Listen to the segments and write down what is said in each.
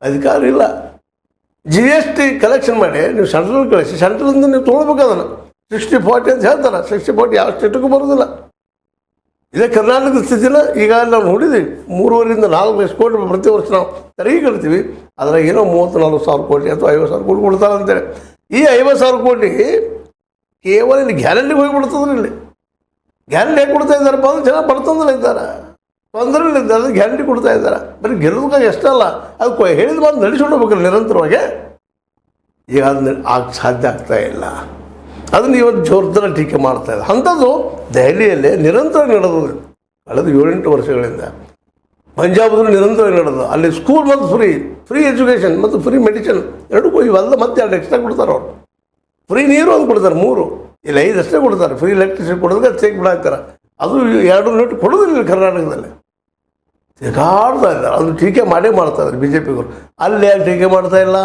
ಅಧಿಕಾರ ಇಲ್ಲ. GST collection ಮಾಡಿ ನೀವು ಸೆಂಟ್ರಲ್ ಕಳಿಸಿ, ಸೆಂಟ್ರಲಿಂದ ನೀವು ತೊಗೊಳ್ಬೇಕು ಅದನ್ನು. 60-40 ಅಂತ ಹೇಳ್ತಾರೆ. 60-40 ಯಾವ ಸ್ಟೇಟಿಗೂ ಬರೋದಿಲ್ಲ. ಇದೇ ಕರ್ನಾಟಕದ ಸ್ಥಿತಿನ ಈಗ ನಾವು ನೋಡಿದ್ದೀವಿ. 3.5-4 ಲಕ್ಷ ಕೋಟಿ ಪ್ರತಿ ವರ್ಷ ನಾವು ತೆರಿಗೆ ಕಟ್ತೀವಿ. ಅದ್ರಾಗ ಏನೋ 30-40 ಸಾವಿರ ಕೋಟಿ ಅಥವಾ 50 ಸಾವಿರ ಕೋಟಿ ಕೊಡ್ತಾರೆ ಅಂತೇಳಿ. ಈ 50 ಸಾವಿರ ಕೋಟಿ ಕೇವಲ ಇಲ್ಲಿ ಗ್ಯಾರಂಟಿಗೆ ಹೋಗಿಬಿಡ್ತದ್ರೆ. ಇಲ್ಲಿ ಗ್ಯಾರಂಟಿ ಹೇಗೆ ಕೊಡ್ತಾ ಇದ್ದಾರಪ್ಪ ಅಂದ್ರೆ ಜನ ಬರ್ತಂದ್ರೆ ಇದ್ದಾರೆ, ತೊಂದರೆಗಳು ಇದ್ದಾರೆ, ಗ್ಯಾರಂಟಿ ಕೊಡ್ತಾ ಇದ್ದಾರೆ. ಬರೀ ಗೆಲ್ಲೋದಕ್ಕಾಗಿ ಎಷ್ಟಲ್ಲ, ಅದು ಹೇಳಿದ ಮಾತು ನಡೆಸ್ಕೊಂಡು ಹೋಗ್ಬೇಕಲ್ಲ ನಿರಂತರವಾಗಿ. ಈಗ ಅದನ್ನ ಸಾಧ್ಯ ಆಗ್ತಾ ಇಲ್ಲ. ಅದನ್ನು ಇವತ್ತು ಜೋರ್ದಾರ ಟೀಕೆ ಮಾಡ್ತಾ ಇದೆ. ಅಂಥದ್ದು ದೆಹಲಿಯಲ್ಲೇ ನಿರಂತರ ನಡೆದು ಕಳೆದ 7-8 ವರ್ಷಗಳಿಂದ. ಪಂಜಾಬದಲ್ಲಿ ನಿರಂತರ ನಡೆದು ಅಲ್ಲಿ ಸ್ಕೂಲ್ ಮತ್ತು ಫ್ರೀ ಎಜುಕೇಷನ್ ಮತ್ತು ಫ್ರೀ ಮೆಡಿಸಿನ್ ಎರಡಕ್ಕೂ ಇವೆಲ್ಲ ಮತ್ತೆ 2 ಎಕ್ಸ್ಟ್ರಾ ಕೊಡ್ತಾರೆ ಅವರು. ಫ್ರೀ ನೀರು ಒಂದು ಕೊಡ್ತಾರೆ 3, ಇಲ್ಲಿ 5 ಅಷ್ಟೇ ಕೊಡ್ತಾರೆ. ಫ್ರೀ ಎಲೆಕ್ಟ್ರಿಸಿಟಿ ಕೊಡೋದಕ್ಕೆ ಚೆಕ್ ಬಿಡಾಕ್ತಾರೆ. ಅದು 2 ಯೂನಿಟ್ ಕೊಡೋದಿಲ್ಲ ಕರ್ನಾಟಕದಲ್ಲಿ. ಸಿಗಾಡ್ತಾ ಇದ್ದಾರೆ. ಅದು ಟೀಕೆ ಮಾಡೇ ಮಾಡ್ತಾ ಇದ್ದಾರೆ BJPಗವರು. ಅಲ್ಲಿ ಯಾಕೆ ಟೀಕೆ ಮಾಡ್ತಾ ಇಲ್ಲ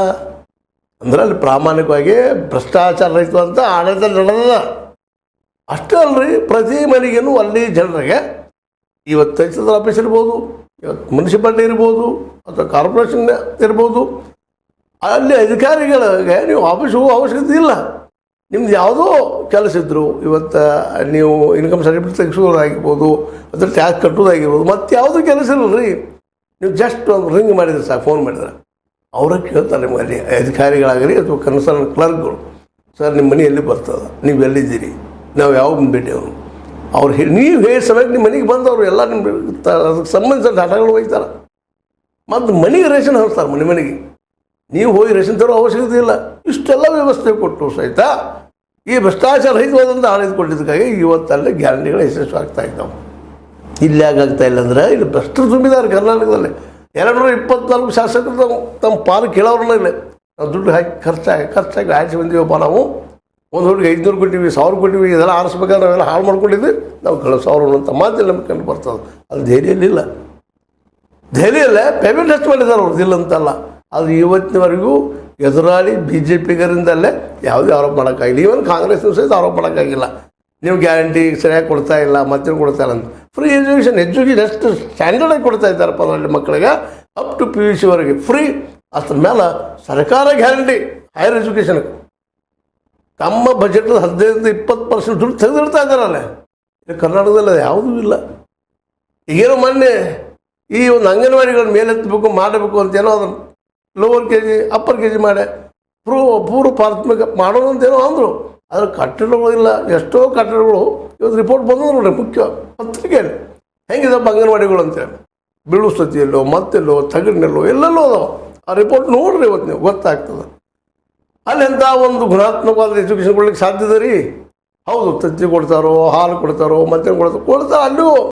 ಅಂದ್ರೆ ಅಲ್ಲಿ ಪ್ರಾಮಾಣಿಕವಾಗಿ ಭ್ರಷ್ಟಾಚಾರ ರಹಿತ ಅಂತ ಆಡಳಿತ ನಡೆದ. ಅಷ್ಟೇ ಅಲ್ರಿ, ಪ್ರತಿ ಮನೆಗೂ ಅಲ್ಲಿ ಜನರಿಗೆ ಇವತ್ತು ತಹಸೀಲ್ದಾರ್ ಆಫೀಸ್ ಇರ್ಬೋದು, ಇವತ್ತು ಮುನ್ಸಿಪಾಲ್ಟಿ ಇರ್ಬೋದು ಅಥವಾ ಕಾರ್ಪೊರೇಷನ್ ಇರ್ಬೋದು, ಅಲ್ಲಿ ಅಧಿಕಾರಿಗಳಿಗೆ ನೀವು ಆಫೀಸ್ ಹೋಗೋ ಅವಶ್ಯಕತೆ ಇಲ್ಲ. ನಿಮ್ದು ಯಾವುದೋ ಕೆಲಸ ಇದ್ದರು, ಇವತ್ತು ನೀವು ಇನ್ಕಮ್ ಸರ್ಟಿಫಿಕೇಟ್ ತೆಗೆಸೋದಾಗಿರ್ಬೋದು ಅಥವಾ ಟ್ಯಾಕ್ಸ್ ಕಟ್ಟೋದಾಗಿರ್ಬೋದು, ಮತ್ತು ಯಾವುದೂ ಕೆಲಸ ಇಲ್ಲ ರೀ. ನೀವು ಜಸ್ಟ್ ಒಂದು ರಿಂಗ್ ಮಾಡಿದ್ರೆ ಸಾಕು, ಫೋನ್ ಮಾಡಿದ್ರೆ ಅವರೇ ಕೇಳ್ತಾರೆ ನಿಮ್ಮಲ್ಲಿ ಅಧಿಕಾರಿಗಳಾಗಲಿ ಅಥವಾ ಕನ್ಸರ್ನ್ ಕ್ಲರ್ಕ್ಗಳು, ಸರ್ ನಿಮ್ಮ ಮನೆ ಎಲ್ಲಿ ಬರ್ತದೆ, ನೀವು ಎಲ್ಲಿದ್ದೀರಿ, ನಾವು ಯಾವ ಭೇಟಿ ಅವನು ಅವ್ರು ನೀವು ಹೇಳಿ ಸಮಯಕ್ಕೆ ನಿಮ್ಮ ಮನೆಗೆ ಬಂದವರು ಎಲ್ಲ ನಿಮ್ಮ ಅದಕ್ಕೆ ಸಂಬಂಧಿಸಿದ ಡಾಟಾಗಳು ಒಯ್ತಾರೆ. ಮತ್ತು ಮನೆಗೆ ರೇಷನ್ ಹರಿಸ್ತಾರೆ. ಮನೆಗೆ ನೀವು ಹೋಗಿ ರೇಷನ್ ತರೋ ಅವಶ್ಯಕತೆ ಇಲ್ಲ. ಇಷ್ಟೆಲ್ಲ ವ್ಯವಸ್ಥೆ ಕೊಟ್ಟು ಸಹಿತ ಈ ಭ್ರಷ್ಟಾಚಾರ ರಹಿತವಾದಂಥ ಆಡಳಿತ ಕೊಟ್ಟಿದ್ದಕ್ಕಾಗಿ ಇವತ್ತಲ್ಲೇ ಗ್ಯಾರಂಟಿಗಳು ಯಶಸ್ವಿ ಆಗ್ತಾ ಇದ್ದಾವೆ. ಇಲ್ಲಿ ಯಾಕಾಗ್ತಾ ಇಲ್ಲ ಅಂದರೆ ಇಲ್ಲಿ ಭ್ರಷ್ಟರು ತುಂಬಿದ್ದಾರೆ ಕರ್ನಾಟಕದಲ್ಲಿ. 224 ಶಾಸಕರು ತಮ್ಮ ಪಾಲು ಕೇಳೋರನ್ನ ಇಲ್ಲ. ನಾವು ದುಡ್ಡು ಹಾಕಿ ಖರ್ಚಾಗಿ ಆಯ್ಸಿ ಬಂದೀವಪ್ಪ. ನಾವು ಒಂದು ಹುಡುಗಿ 500 ಕೊಟ್ಟಿವಿ, 1000 ಕೊಟ್ಟಿವಿ, ಇದೆಲ್ಲ ಆರಿಸ್ಬೇಕಾದ್ರೆ ನಾವೆಲ್ಲ ಹಾಳು ಮಾಡ್ಕೊಂಡಿದ್ವಿ, ನಾವು ಕೆಲವು 1000 ಅಂತ ಮಾತಿಲ್ಲ ನಮ್ಗೆ ಕಂಡು ಬರ್ತದೆ. ಅದು ದೆಹಲಿಯಲ್ಲಿಲ್ಲ. ದೆಹಲಿಯಲ್ಲೇ ಪೇಮೆಂಟ್ ಹೆಚ್ಚು ಮಾಡಿದ್ದಾರೆ ಅವ್ರದ್ದು, ಇಲ್ಲ ಅಂತಲ್ಲ. ಅದು ಇವತ್ತಿನವರೆಗೂ ಎದುರಾಳಿ BJPಗರಿಂದಲೇ ಯಾವುದೇ ಆರೋಪ ಮಾಡೋಕ್ಕಾಗಿಲ್ಲ. ಈವನ್ ಕಾಂಗ್ರೆಸ್ನೂ ಸಹಿತ ಆರೋಪ ಮಾಡೋಕ್ಕಾಗಿಲ್ಲ. ನೀವು ಗ್ಯಾರಂಟಿ ಸರಿಯಾಗಿ ಕೊಡ್ತಾ ಇಲ್ಲ, ಮತ್ತೆ ಕೊಡ್ತಾ ಇಲ್ಲ ಅಂತ. ಫ್ರೀ ಎಜುಕೇಷನ್ ಎಷ್ಟು ಸ್ಟ್ಯಾಂಡರ್ಡಾಗಿ ಕೊಡ್ತಾ ಇದ್ದಾರಪ್ಪ ಅದರಲ್ಲಿ ಮಕ್ಕಳಿಗೆ, ಅಪ್ ಟು PUC ವರೆಗೆ ಫ್ರೀ. ಅದ್ರ ಮೇಲೆ ಸರ್ಕಾರ ಗ್ಯಾರಂಟಿ ಹೈಯರ್ ಎಜುಕೇಷನ್ಗೆ ತಮ್ಮ ಬಜೆಟ್ 15-20% ದುಡ್ಡು ತೆಗೆದಿಡ್ತಾ ಇದ್ದಾರಲ್ಲೇ. ಕರ್ನಾಟಕದಲ್ಲಿ ಯಾವುದೂ ಇಲ್ಲ. ಈಗೇನೋ ಮೊನ್ನೆ ಈ ಒಂದು ಅಂಗನವಾಡಿಗಳ ಮೇಲೆತ್ತಬೇಕು ಮಾಡಬೇಕು ಅಂತೇನೋ ಅದನ್ನು ಲೋವರ್ KG ಅಪ್ಪರ್ KG ಮಾಡಿ ಪೂರ್ವ ಪ್ರಾಥಮಿಕ ಮಾಡೋದು ಅಂತೇನೋ ಅಂದರು. ಅದ್ರ ಕಟ್ಟಡಗಳು ಇಲ್ಲ. ಎಷ್ಟೋ ಕಟ್ಟಡಗಳು ಇವತ್ತು ರಿಪೋರ್ಟ್ ಬಂದವು ನೋಡ್ರಿ, ಮುಖ್ಯ ಪತ್ರಿಕೆಯಲ್ಲಿ ಹೆಂಗಿದಪ್ಪ ಅಂಗನವಾಡಿಗಳು ಅಂತೇಳಿ. ಬೀಳು ಸ್ಥಿತಿಯಲ್ಲೋ ಮತ್ತೆಲ್ಲೋ ತಗಡಿನಲ್ಲೋ ಎಲ್ಲೆಲ್ಲೋ ಅದಾವ. ಆ ರಿಪೋರ್ಟ್ ನೋಡ್ರಿ ಇವತ್ತು ನೀವು, ಗೊತ್ತಾಗ್ತದೆ ಅಲ್ಲಿ ಎಂಥ ಒಂದು ಗುಣಾತ್ಮಕವಾದ ಎಜುಕೇಷನ್ ಕೊಡ್ಲಿಕ್ಕೆ ಸಾಧ್ಯತೆ ರೀ. ಹೌದು, ತತ್ತಿ ಕೊಡ್ತಾರೋ, ಹಾಲು ಕೊಡ್ತಾರೋ, ಮತ್ತೆ ಕೊಡ್ತಾರೋ ಅಲ್ಲೂ